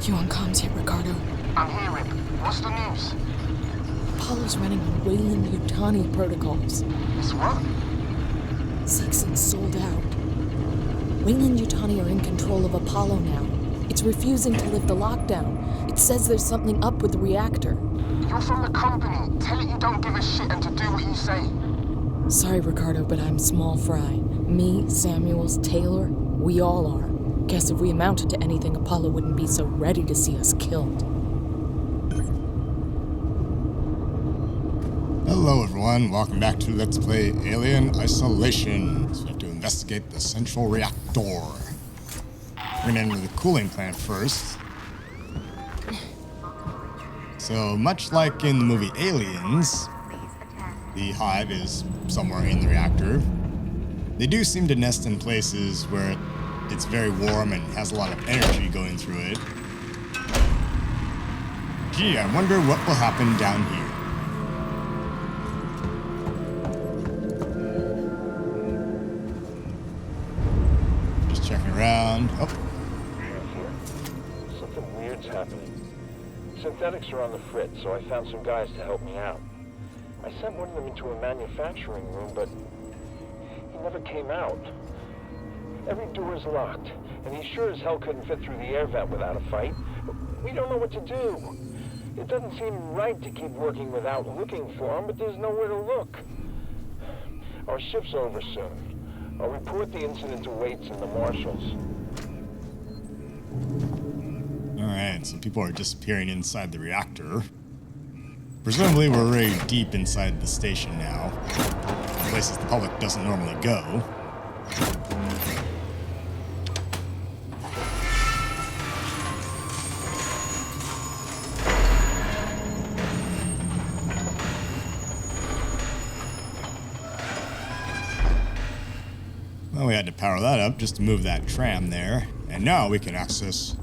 You on comms yet, Ricardo? I'm hearing. What's the news? Apollo's running on Weyland-Yutani protocols. It's what? Seegson sold out. Weyland-Yutani are in control of Apollo now. It's refusing to lift the lockdown. It says there's something up with the reactor. You're from the company. Tell it you don't give a shit and to do what you say. Sorry, Ricardo, but I'm small fry. Me, Samuels, Taylor, we all are. Guess if we amounted to anything, Apollo wouldn't be so ready to see us killed. Hello everyone, welcome back to Let's Play Alien Isolation. So we have to investigate the central reactor. We're gonna enter the cooling plant first. So much like in the movie Aliens, the hive is somewhere in the reactor. They do seem to nest in places where it's very warm and has a lot of energy going through it. Gee, I wonder what will happen down here. Just checking around. Oh. Something weird's happening. Synthetics are on the fritz, so I found some guys to help me out. I sent one of them into a manufacturing room, but he never came out. Every door is locked, and he sure as hell couldn't fit through the air vent without a fight. We don't know what to do. It doesn't seem right to keep working without looking for him, but there's nowhere to look. Our shift's over soon. I'll report the incident to Waits and the marshals. Alright, so people are disappearing inside the reactor. Presumably we're very deep inside the station now. Places the public doesn't normally go. Well, we had to power that up just to move that tram there. And now we can access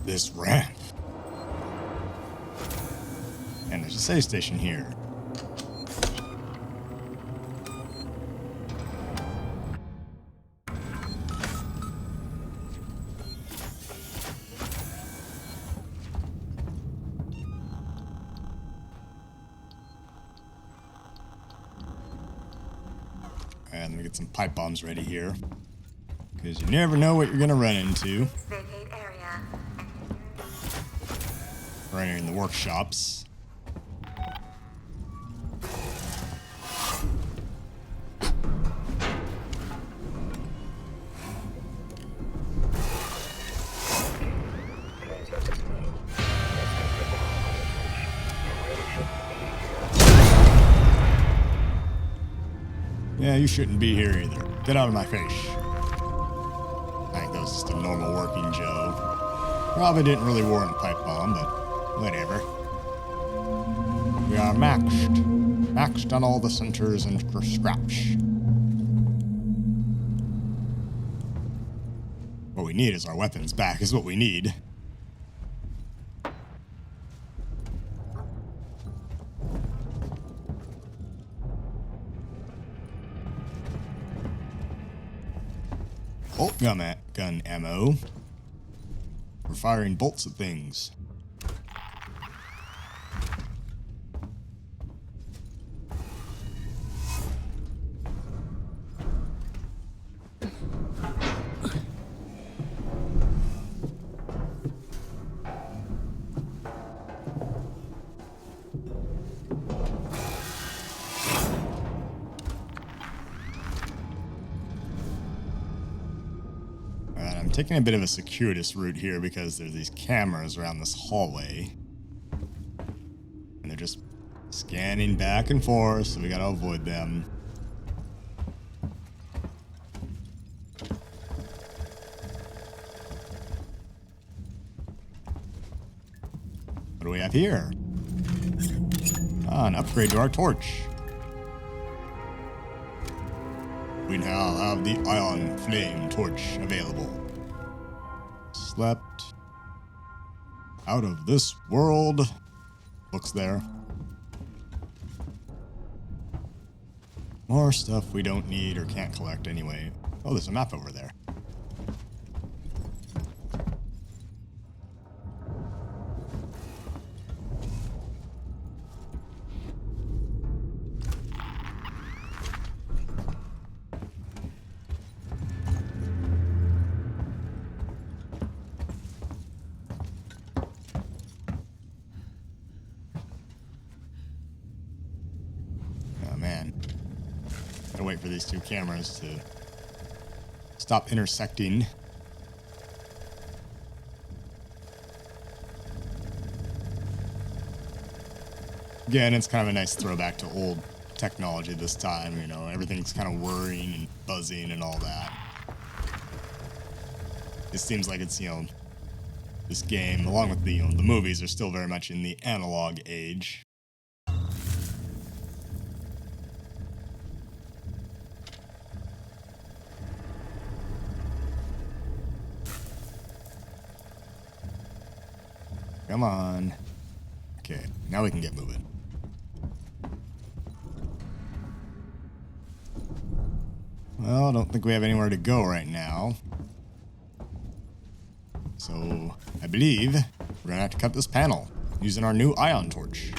this ramp. And there's a save station here. And we get some pipe bombs ready here. Because you never know what you're going to run into. Vacate area. Right here in the workshops. Yeah, you shouldn't be here either. Get out of my face. I think that was just a normal working Joe. Probably didn't really warrant a pipe bomb, but whatever. We are maxed. Maxed on all the centers and scraps. What we need is our weapons back, is what we need. Bolt gun ammo. We're firing bolts at things. I'm taking a bit of a circuitous route here because there's these cameras around this hallway. And they're just scanning back and forth, so we gotta avoid them. What do we have here? Ah, an upgrade to our torch. We now have the Ion Flame Torch available. Slept. Out of this world. Looks there. More stuff we don't need or can't collect anyway. Oh, there's a map over there. wait for these two cameras to stop intersecting. Again, it's kind of a nice throwback to old technology this time, you know, everything's kind of whirring and buzzing and all that. It seems like it's, you know, this game, along with the, you know, the movies, are still very much in the analog age. Come on. Okay, now we can get moving. Well, I don't think we have anywhere to go right now. So, I believe we're gonna have to cut this panel using our new ion torch.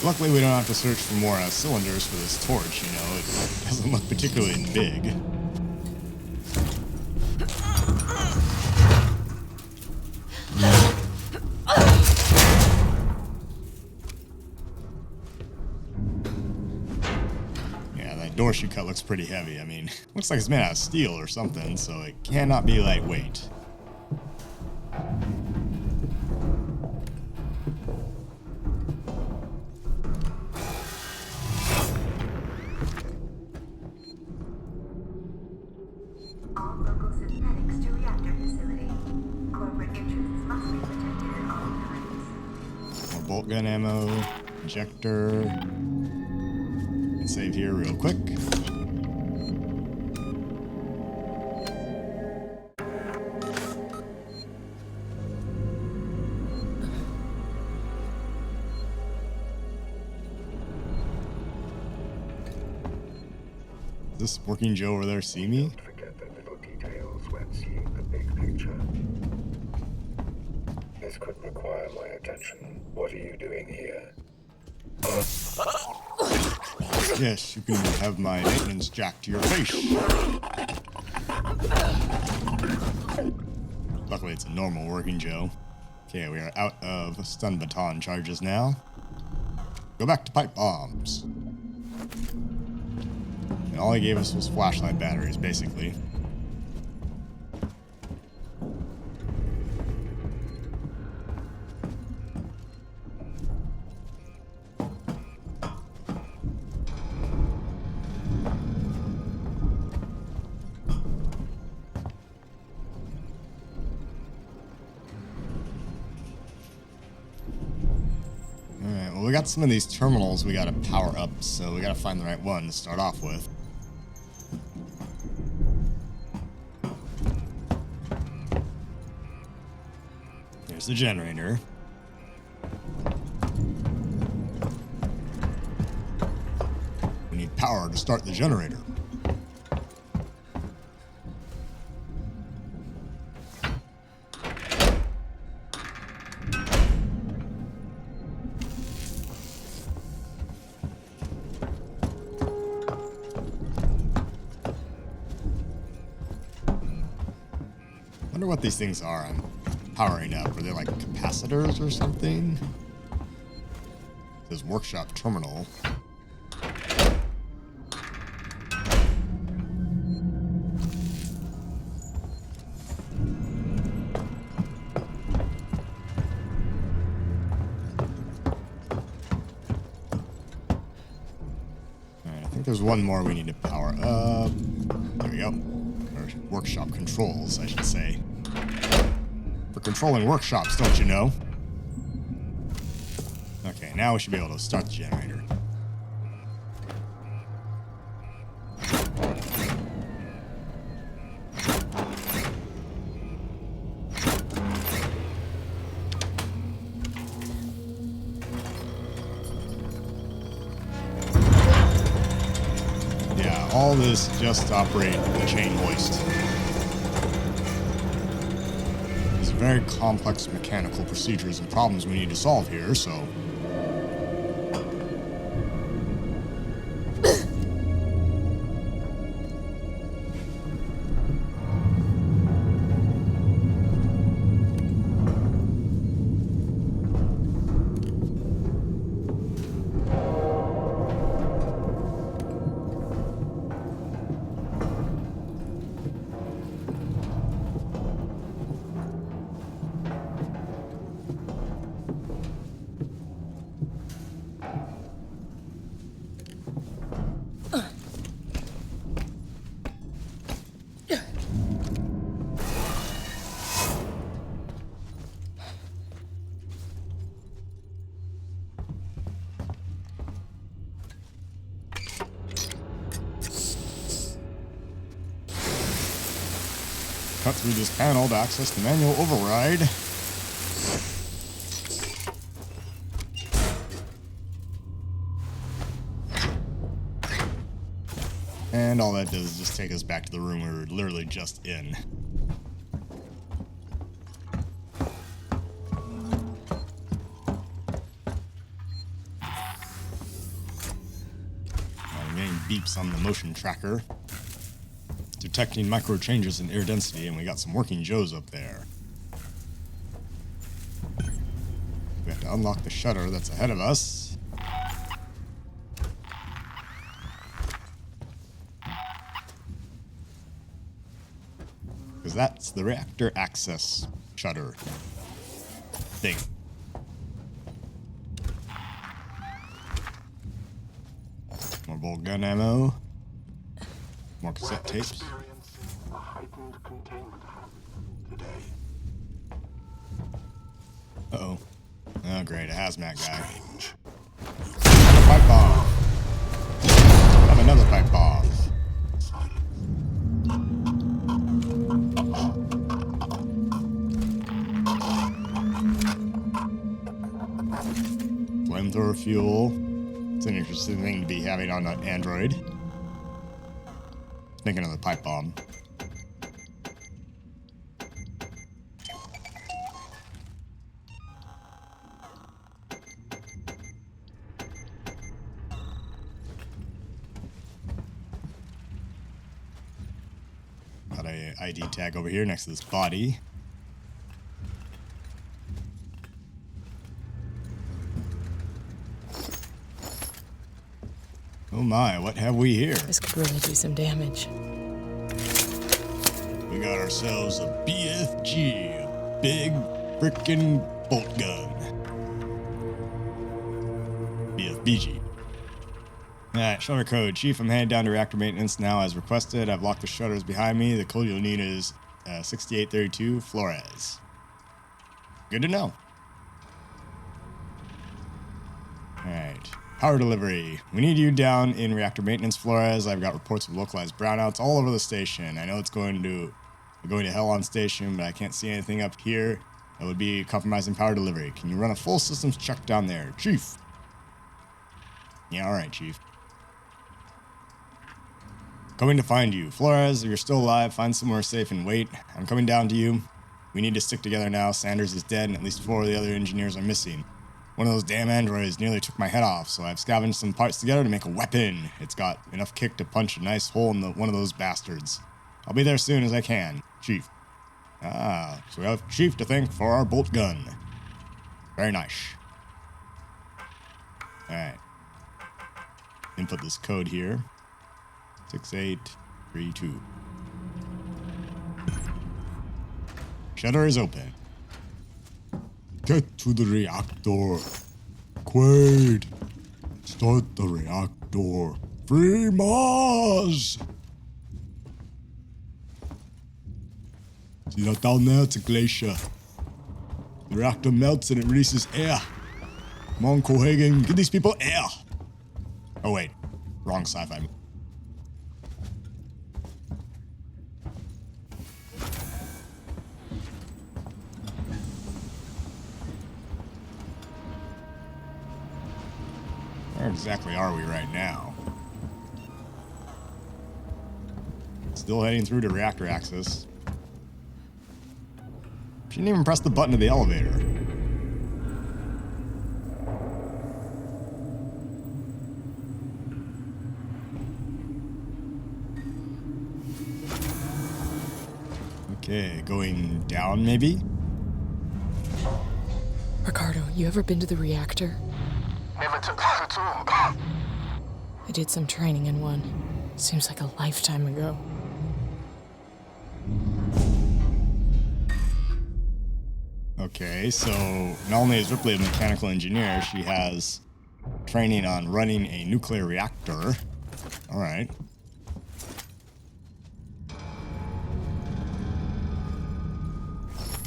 Luckily, we don't have to search for more cylinders for this torch, you know, it doesn't look particularly big. Yeah, that door she cut looks pretty heavy. I mean, looks like it's made out of steel or something, so it cannot be lightweight. Bolt gun ammo, injector. Let's save here real quick. Does this working Joe over there see me? Don't forget the little details when seeing the big picture. This could require my attention. What are you doing here? Yes, you can have my maintenance jack to your face. Luckily, it's a normal working Joe. Okay, we are out of stun baton charges now. Go back to pipe bombs. And all he gave us was flashlight batteries, basically. Well, we got some of these terminals we gotta power up, so we gotta find the right one to start off with. There's the generator. We need power to start the generator. I wonder what these things are I'm powering up. Are they like capacitors or something? It says workshop terminal. Alright, I think there's one more we need to power up. There we go. Or workshop controls, I should say. For controlling workshops, don't you know? Okay, now we should be able to start the generator. Yeah, all this just to operate the chain hoist. Very complex mechanical procedures and problems we need to solve here, so... cut through this panel to access the manual override. And all that does is just take us back to the room we were literally just in. I'm getting beeps on the motion tracker. Detecting micro changes in air density, and we got some working Joes up there. We have to unlock the shutter that's ahead of us. Because that's the reactor access shutter thing. More bolt gun ammo. More cassette tapes. Experiencing a heightened containment today. Uh-oh. Oh, great. A hazmat guy. Another pipe bomb. Have another pipe bomb. Flamethrower fuel. It's an interesting thing to be having on an Android. Make another pipe bomb. Got a ID tag over here next to this body. Oh my, what have we here? This could really do some damage. We got ourselves a BFG, a big frickin' bolt gun. BFBG. Alright, shutter code. Chief, I'm headed down to reactor maintenance now as requested. I've locked the shutters behind me. The code you'll need is 6832 Flores. Good to know. Alright. Power delivery. We need you down in reactor maintenance, Flores. I've got reports of localized brownouts all over the station. I know it's going to hell on station, but I can't see anything up here that would be compromising power delivery. Can you run a full systems check down there, Chief? Yeah, alright, Chief. Coming to find you. Flores, if you're still alive, find somewhere safe and wait. I'm coming down to you. We need to stick together now. Sanders is dead and at least 4 of the other engineers are missing. One of those damn androids nearly took my head off, so I've scavenged some parts together to make a weapon. It's got enough kick to punch a nice hole in one of those bastards. I'll be there as soon as I can, Chief. Ah, so we have Chief to thank for our bolt gun. Very nice. Alright. Input this code here. 6832. Shutter is open. Get to the reactor. Quaid. Start the reactor. Free Mars! See that down there? It's a glacier. The reactor melts and it releases air. Come on, Cohagen, give these people air. Oh wait, wrong sci-fi. Where exactly are we right now? Still heading through to reactor access. She didn't even press the button of the elevator. Okay, going down maybe? Ricardo, you ever been to the reactor? Never took that at all. I did some training in one. Seems like a lifetime ago. Okay, so not only is Ripley a mechanical engineer, she has training on running a nuclear reactor. Alright.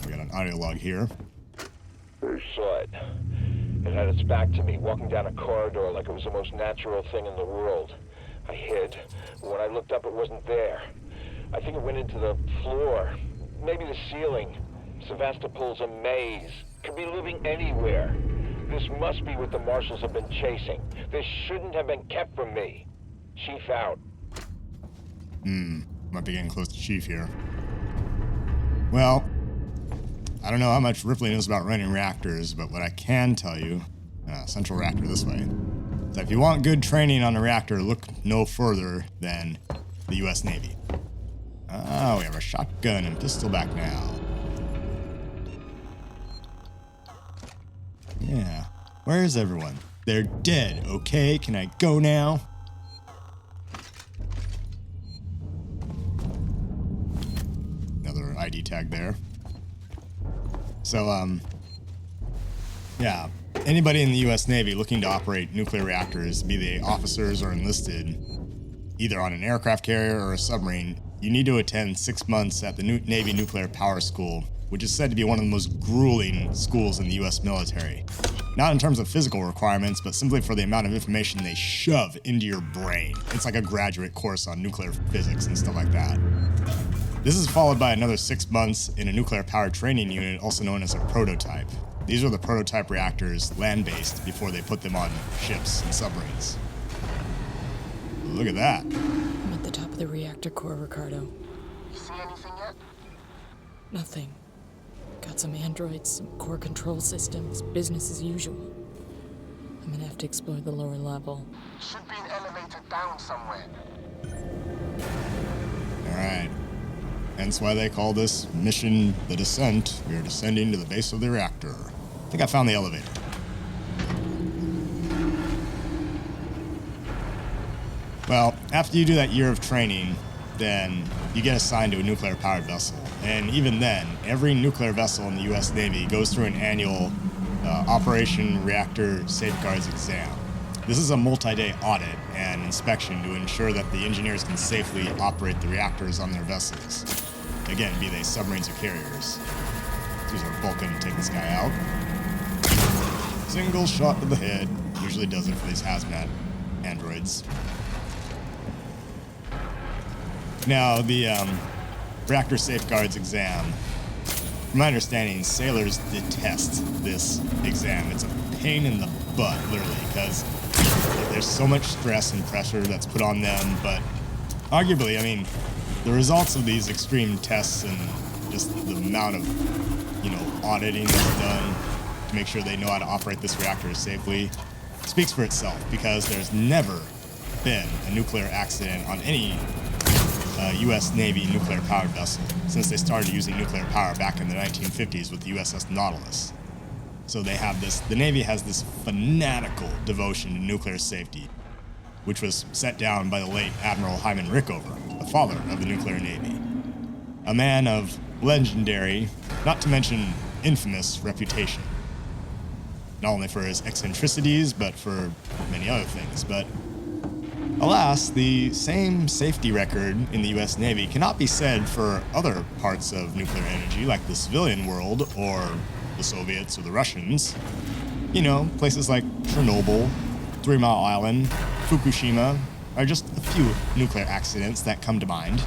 We got an audio log here. Saw it. It had its back to me, walking down a corridor like it was the most natural thing in the world. I hid, but when I looked up, it wasn't there. I think it went into the floor, Maybe the ceiling. Sevastopol's a maze. Could be living anywhere. This must be what the marshals have been chasing. This shouldn't have been kept from me. Chief out. Might be getting close to Chief here. Well, I don't know how much Ripley knows about running reactors, but what I can tell you, central reactor this way, is that if you want good training on a reactor, look no further than the U.S. Navy. Oh, we have a shotgun and pistol back now. Yeah. Where is everyone? They're dead, okay? Can I go now? Another ID tag there. So, yeah. Anybody in the U.S. Navy looking to operate nuclear reactors, be they officers or enlisted, either on an aircraft carrier or a submarine, you need to attend 6 months at the Navy Nuclear Power School, which is said to be one of the most grueling schools in the U.S. military. Not in terms of physical requirements, but simply for the amount of information they shove into your brain. It's like a graduate course on nuclear physics and stuff like that. This is followed by another 6 months in a nuclear power training unit, also known as a prototype. These are the prototype reactors, land-based, before they put them on ships and submarines. Look at that. I'm at the top of the reactor core, Ricardo. You see anything yet? Nothing. Got some androids, some core control systems, business as usual. I'm gonna have to explore the lower level. Should be an elevator down somewhere. Alright. Hence why they call this mission the Descent. We are descending to the base of the reactor. I think I found the elevator. Well, after you do that year of training, then you get assigned to a nuclear-powered vessel. And even then, every nuclear vessel in the U.S. Navy goes through an annual Operation Reactor Safeguards exam. This is a multi-day audit and inspection to ensure that the engineers can safely operate the reactors on their vessels. Again, be they submarines or carriers. These are Vulcan to take this guy out. Single shot to the head. Usually does it for these hazmat androids. Now, the Reactor Safeguards exam, from my understanding, sailors detest this exam. It's a pain in the butt, literally, because there's so much stress and pressure that's put on them, but arguably, I mean, the results of these extreme tests and just the amount of, auditing that's done to make sure they know how to operate this reactor safely speaks for itself, because there's never been a nuclear accident on any U.S. Navy nuclear-powered vessel since they started using nuclear power back in the 1950s with the USS Nautilus. So they have this, the Navy has this fanatical devotion to nuclear safety, which was set down by the late Admiral Hyman Rickover, the father of the nuclear Navy. A man of legendary, not to mention infamous reputation. Not only for his eccentricities, but for many other things. But alas, the same safety record in the U.S. Navy cannot be said for other parts of nuclear energy, like the civilian world, or the Soviets, or the Russians. Places like Chernobyl, 3 Mile Island, Fukushima, are just a few nuclear accidents that come to mind.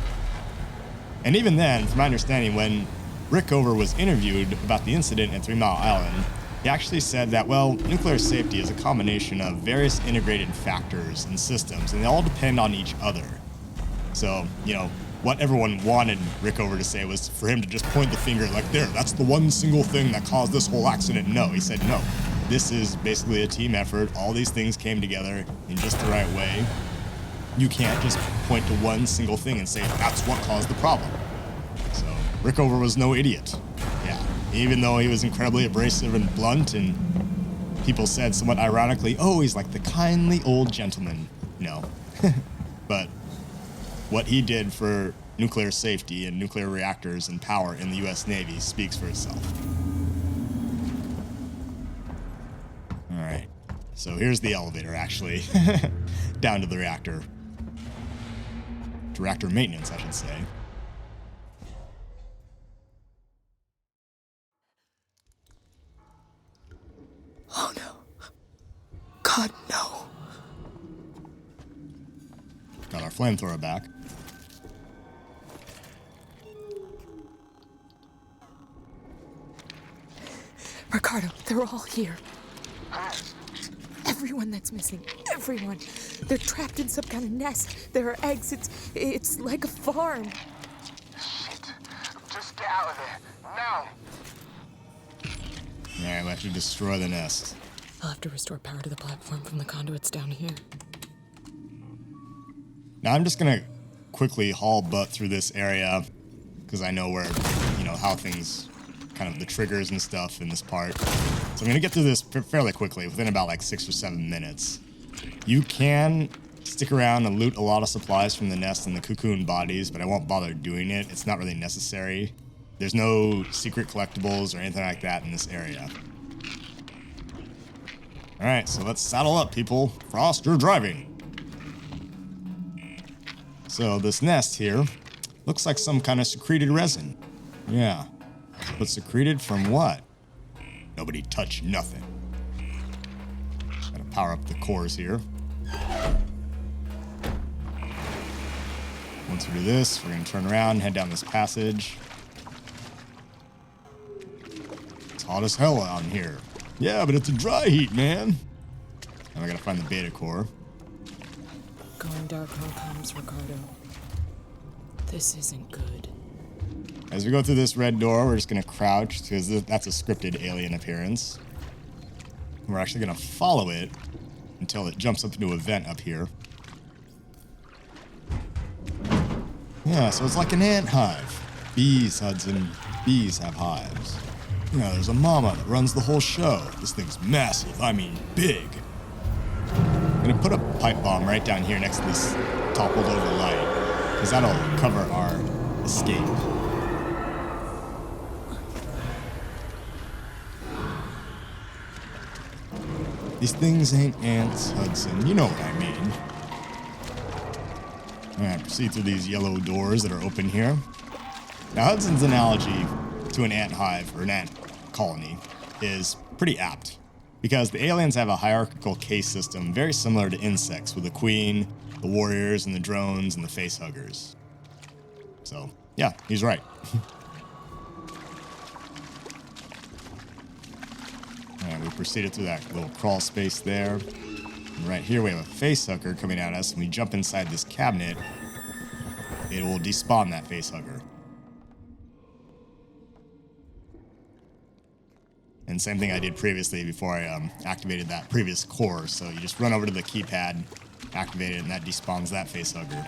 And even then, from my understanding, when Rickover was interviewed about the incident at 3 Mile Island, he actually said that, nuclear safety is a combination of various integrated factors and systems, and they all depend on each other. So, what everyone wanted Rickover to say was for him to just point the finger like, there, that's the one single thing that caused this whole accident. No, he said, no, this is basically a team effort. All these things came together in just the right way. You can't just point to one single thing and say, that's what caused the problem. So, Rickover was no idiot. Yeah, even though he was incredibly abrasive and blunt, and people said somewhat ironically, oh, he's like the kindly old gentleman. No. But what he did for nuclear safety and nuclear reactors and power in the U.S. Navy speaks for itself. All right. So here's the elevator, actually, down to the reactor. To reactor maintenance, I should say. Oh no. God, no. Got our flamethrower back. Ricardo, they're all here. Everyone that's missing. Everyone. They're trapped in some kind of nest. There are eggs. It's like a farm. Shit. Just get out of there. Now. Yeah, we'll have to destroy the nest. I'll have to restore power to the platform from the conduits down here. Now I'm just gonna quickly haul butt through this area because I know where, how things, kind of the triggers and stuff in this part. So I'm gonna get through this fairly quickly, within about like 6 or 7 minutes. You can stick around and loot a lot of supplies from the nest and the cocoon bodies, but I won't bother doing it. It's not really necessary. There's no secret collectibles or anything like that in this area. Alright, so let's saddle up, people. Frost, you're driving. So this nest here looks like some kind of secreted resin. Yeah. But secreted from what? Nobody touch nothing. Gotta power up the cores here. Once we do this, we're gonna turn around and head down this passage. It's hot as hell out in here. Yeah, but it's a dry heat, man. And I gotta find the beta core. Going dark on comms, Ricardo. This isn't good. As we go through this red door, we're just gonna crouch because that's a scripted alien appearance. And we're actually gonna follow it until it jumps up into a vent up here. Yeah, so it's like an ant hive. Bees, Hudson. Bees have hives. There's a mama that runs the whole show. This thing's massive. I mean, big. I'm gonna put a pipe bomb right down here next to this toppled over light, because that'll cover our escape. These things ain't ants, Hudson. You know what I mean. Alright, proceed through these yellow doors that are open here. Now, Hudson's analogy to an ant hive, or an ant colony, is pretty apt. Because the aliens have a hierarchical caste system very similar to insects, with the queen, the warriors, and the drones, and the facehuggers. So, yeah, he's right. Alright, we proceeded through that little crawl space there. And right here we have a facehugger coming at us, and we jump inside this cabinet, it will despawn that facehugger. And same thing I did previously before I activated that previous core. So you just run over to the keypad, activate it, and that despawns that facehugger.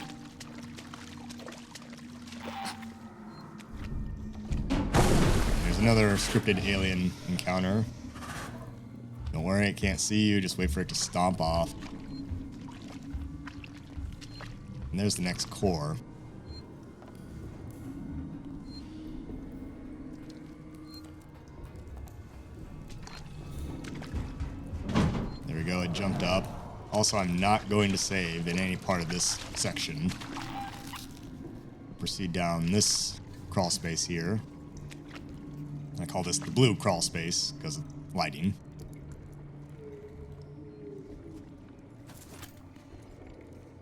There's another scripted alien encounter. Don't worry, it can't see you. Just wait for it to stomp off. And there's the next core. There we go, it jumped up. Also, I'm not going to save in any part of this section. Proceed down this crawl space here. I call this the blue crawl space because of lighting.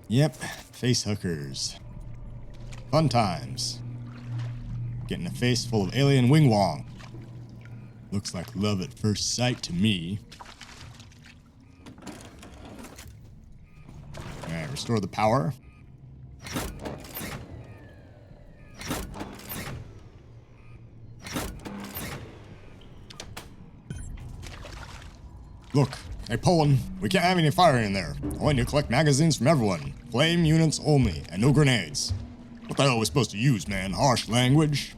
Yep, facehuggers. Fun times. Getting a face full of alien wing wong. Looks like love at first sight to me. Alright, restore the power. Look, hey Poland, we can't have any fire in there. I want you to collect magazines from everyone. Flame units only, and no grenades. What the hell are we supposed to use, man? Harsh language?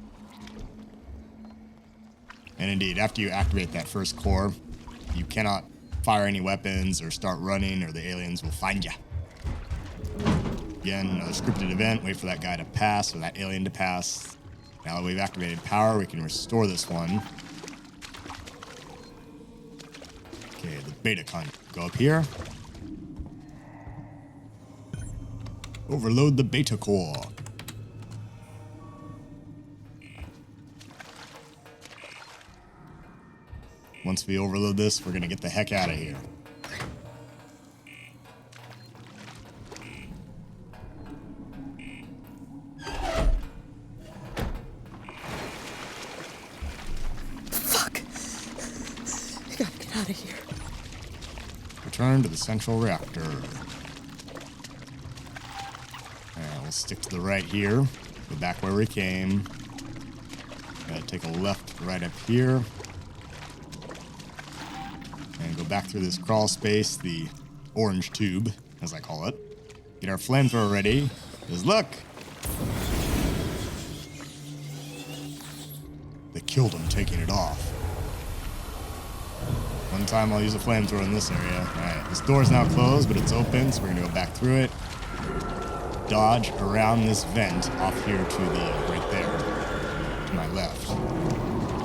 And indeed, after you activate that first core, you cannot fire any weapons or start running, or the aliens will find you. Again, another scripted event. Wait for that guy to pass, or that alien to pass. Now that we've activated power, we can restore this one. Okay, the beta con. Go up here. Overload the beta core. Once we overload this, we're gonna get the heck out of here. return to the central reactor. Alright, we'll stick to the right here. Go back where we came. Gotta take a left right up here. And go back through this crawl space, the orange tube, as I call it. Get our flamethrower ready. Because look! They killed him taking it off. One time I'll use a flamethrower in this area. Alright, this door's now closed, but it's open, so we're gonna go back through it. Dodge around this vent off here to the right there. To my left.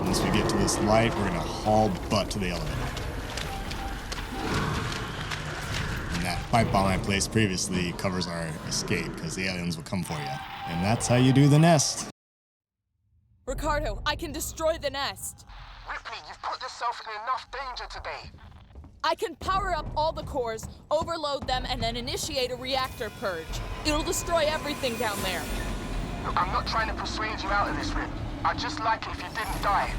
Once we get to this light, we're gonna haul butt to the elevator. And that pipe bomb I placed previously covers our escape, because the aliens will come for you. And that's how you do the nest. Ricardo, I can destroy the nest. Ripley, you've put yourself in enough danger today. I can power up all the cores, overload them, and then initiate a reactor purge. It'll destroy everything down there. Look, I'm not trying to persuade you out of this, Rip. I'd just like it if you didn't die.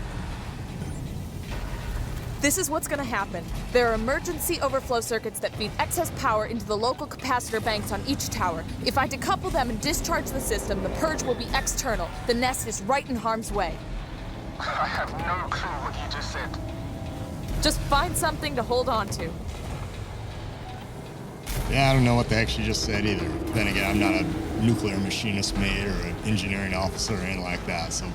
This is what's gonna happen. There are emergency overflow circuits that feed excess power into the local capacitor banks on each tower. If I decouple them and discharge the system, the purge will be external. The nest is right in harm's way. I have no clue what you just said. Just find something to hold on to. Yeah, I don't know what the heck she just said either. Then again, I'm not a nuclear machinist mate or an engineering officer or anything like that, so...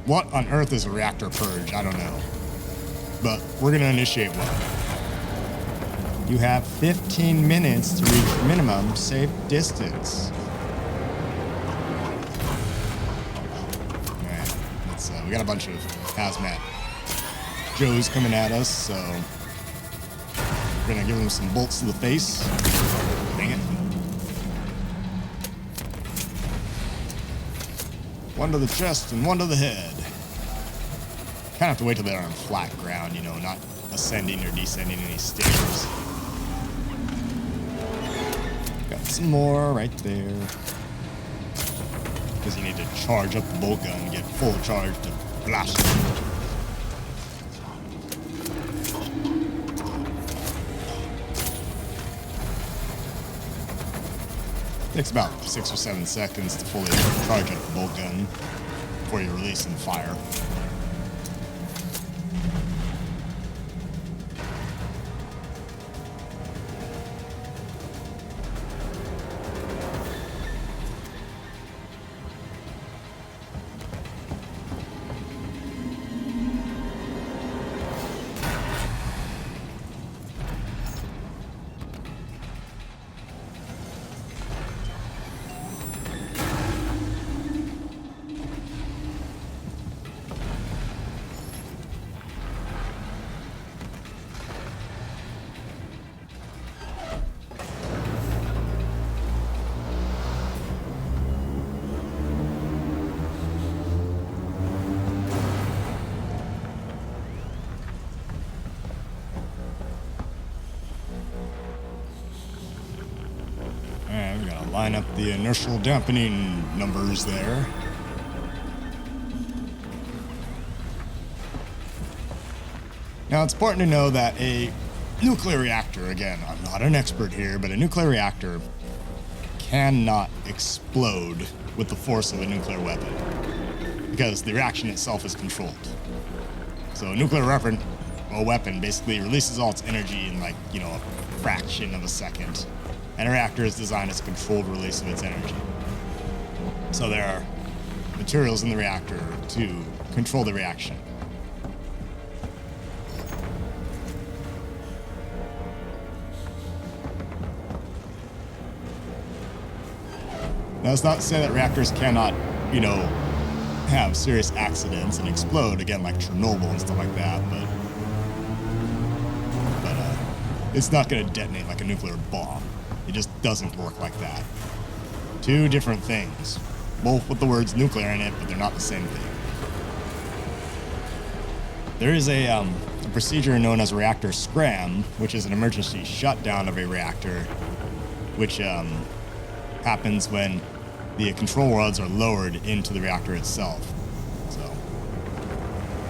What on earth is a reactor purge? I don't know. But we're gonna initiate one. You have 15 minutes to reach minimum safe distance. Alright, let's, we got a bunch of hazmat Joes coming at us, so we're gonna give them some bolts to the face. Dang it. One to the chest and one to the head. Kind of have to wait till they're on flat ground, you know, not ascending or descending any stairs. Got some more right there. Because you need to charge up the bolt gun and get full charge to blast it. Takes about 6 or 7 seconds to fully charge up the bolt gun before you release and fire. Alright, we gotta line up the inertial dampening numbers there. Now, it's important to know that a nuclear reactor, again, I'm not an expert here, but a nuclear reactor cannot explode with the force of a nuclear weapon because the reaction itself is controlled. So a nuclear weapon basically releases all its energy in, like, you know, a fraction of a second. And a reactor is designed as a controlled release of its energy. So there are materials in the reactor to control the reaction. Now, that's not to say that reactors cannot, you know, have serious accidents and explode, again, like Chernobyl and stuff like that, but it's not going to detonate like a nuclear bomb. It just doesn't work like that. Two different things. Both with the words nuclear in it, but they're not the same thing. There is a procedure known as reactor scram, which is an emergency shutdown of a reactor, which happens when the control rods are lowered into the reactor itself. So,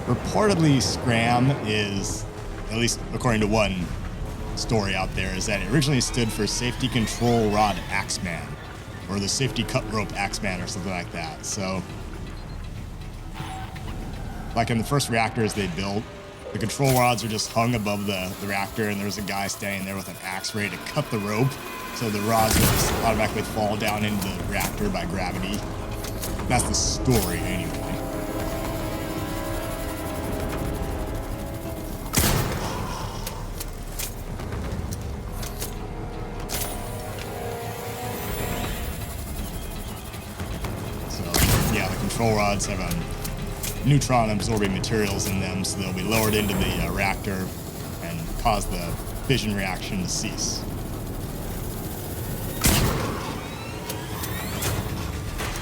reportedly, scram is, at least according to one story out there is that it originally stood for Safety Control Rod Axeman, or the Safety Cut Rope Axeman, or something like that. So, like in the first reactors they built, the control rods are just hung above the reactor, and there's a guy standing there with an axe ready to cut the rope, so the rods will just automatically fall down into the reactor by gravity. That's the story, anyway. Control rods have neutron-absorbing materials in them, so they'll be lowered into the reactor and cause the fission reaction to cease.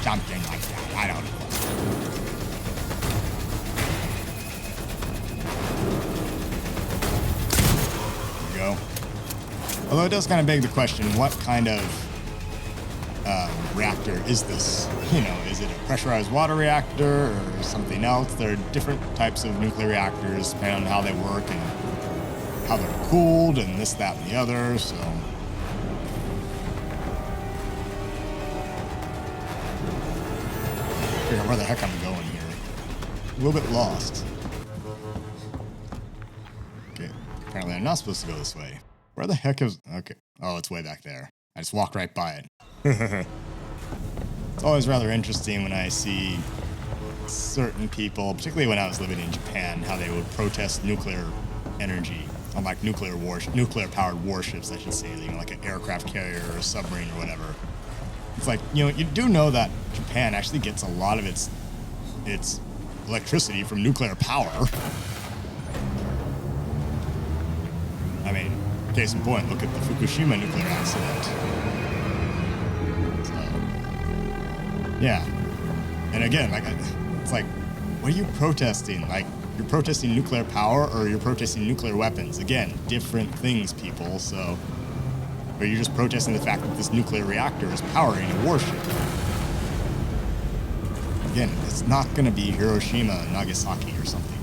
Something like that. I don't know. There we go. Although it does kind of beg the question, what kind of reactor is this? You know, is it a pressurized water reactor or something else? There are different types of nuclear reactors depending on how they work and how they're cooled and this, that, and the other, so. Figure out where the heck I'm going here. A little bit lost. Okay, apparently I'm not supposed to go this way. Where the heck is, okay. Oh, it's way back there. I just walked right by it. It's always rather interesting when I see certain people, particularly when I was living in Japan, how they would protest nuclear energy, unlike nuclear-powered warships, I should say, you know, like an aircraft carrier or a submarine or whatever. It's like, you know, you do know that Japan actually gets a lot of its electricity from nuclear power. I mean, case in point, look at the Fukushima nuclear accident. Yeah, and again, like, it's like, what are you protesting? Like, you're protesting nuclear power or you're protesting nuclear weapons? Again, different things, people, so, or you're just protesting the fact that this nuclear reactor is powering a warship. Again, it's not going to be Hiroshima and Nagasaki or something.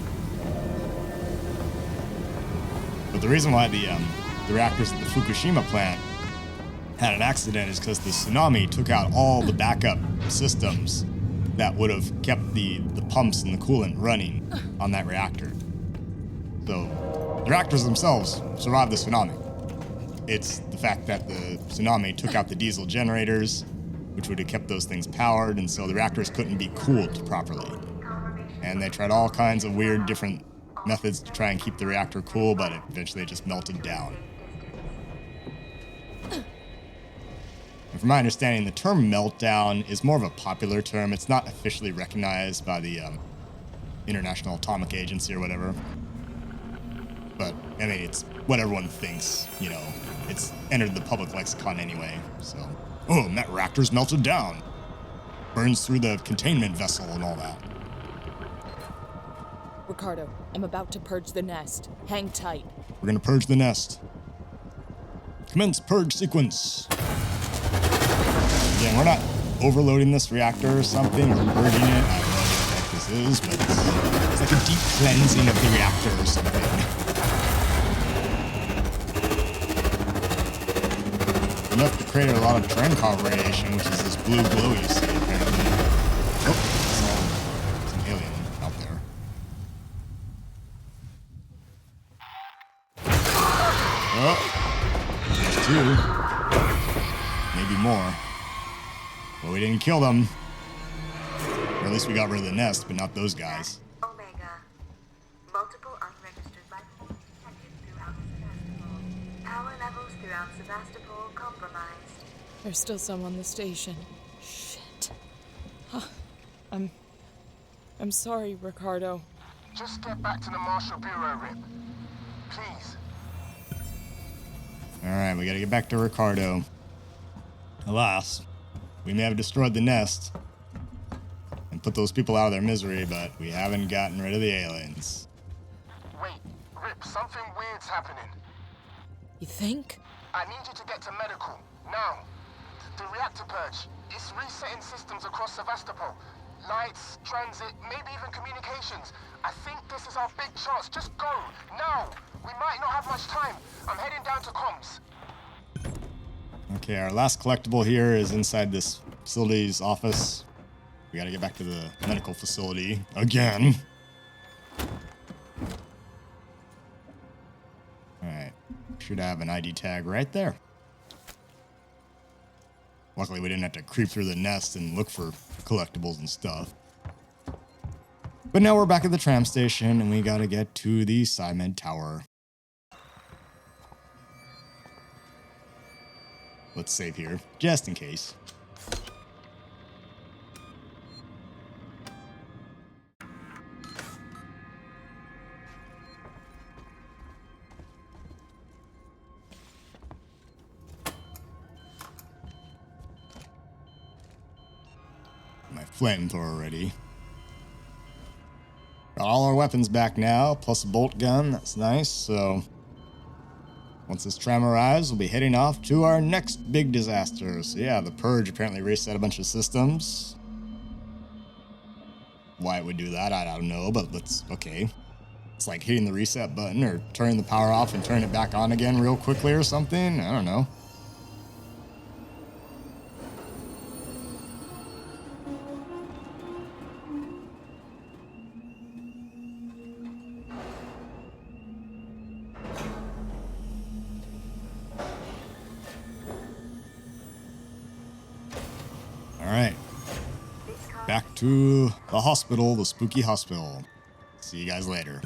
But the reason why the reactors at the Fukushima plant had an accident is because the tsunami took out all the backup systems that would have kept the pumps and the coolant running on that reactor. So the reactors themselves survived the tsunami. It's the fact that the tsunami took out the diesel generators, which would have kept those things powered, and so the reactors couldn't be cooled properly. And they tried all kinds of weird different methods to try and keep the reactor cool, but it eventually just melted down. And from my understanding, the term meltdown is more of a popular term. It's not officially recognized by the International Atomic Agency or whatever. But, I mean, it's what everyone thinks, you know. It's entered the public lexicon anyway, so. Oh, and that reactor's melted down. Burns through the containment vessel and all that. Ricardo, I'm about to purge the nest. Hang tight. We're gonna purge the nest. Commence purge sequence. Again, we're not overloading this reactor or something. We're purging it. I have no idea what the heck this is, but it's like a deep cleansing of the reactor or something. Enough to create a lot of Trenkov radiation, which is this blue glow you see, apparently. Oh, it's an alien out there. Oh, there's two. Maybe more. Well, we didn't kill them. Or at least we got rid of the nest, but not those guys. Omega. Multiple unregistered life forms detected throughout Sevastopol. Power levels throughout Sevastopol compromised. There's still some on the station. Shit. Huh. I'm sorry, Ricardo. Just get back to the Marshal Bureau, Rip. Please. Alright, we gotta get back to Ricardo. Alas, we may have destroyed the nest and put those people out of their misery, but we haven't gotten rid of the aliens. Wait, Rip, something weird's happening. You think? I need you to get to medical, now. The reactor purge, it's resetting systems across Sevastopol. Lights, transit, maybe even communications. I think this is our big chance. Just go, now! We might not have much time. I'm heading down to comms. Okay, our last collectible here is inside this facility's office. We gotta get back to the medical facility again. Alright. Should have an ID tag right there. Luckily, we didn't have to creep through the nest and look for collectibles and stuff. But now we're back at the tram station, and we gotta get to the Psymed Tower. Let's save here, just in case. My flamethrower ready. Got all our weapons back now, plus a bolt gun. That's nice. So once this tram arrives, we'll be heading off to our next big disaster. So yeah, the Purge apparently reset a bunch of systems. Why it would do that, I don't know, but okay. It's like hitting the reset button or turning the power off and turning it back on again real quickly or something. I don't know. Alright, back to the hospital, the spooky hospital. See you guys later.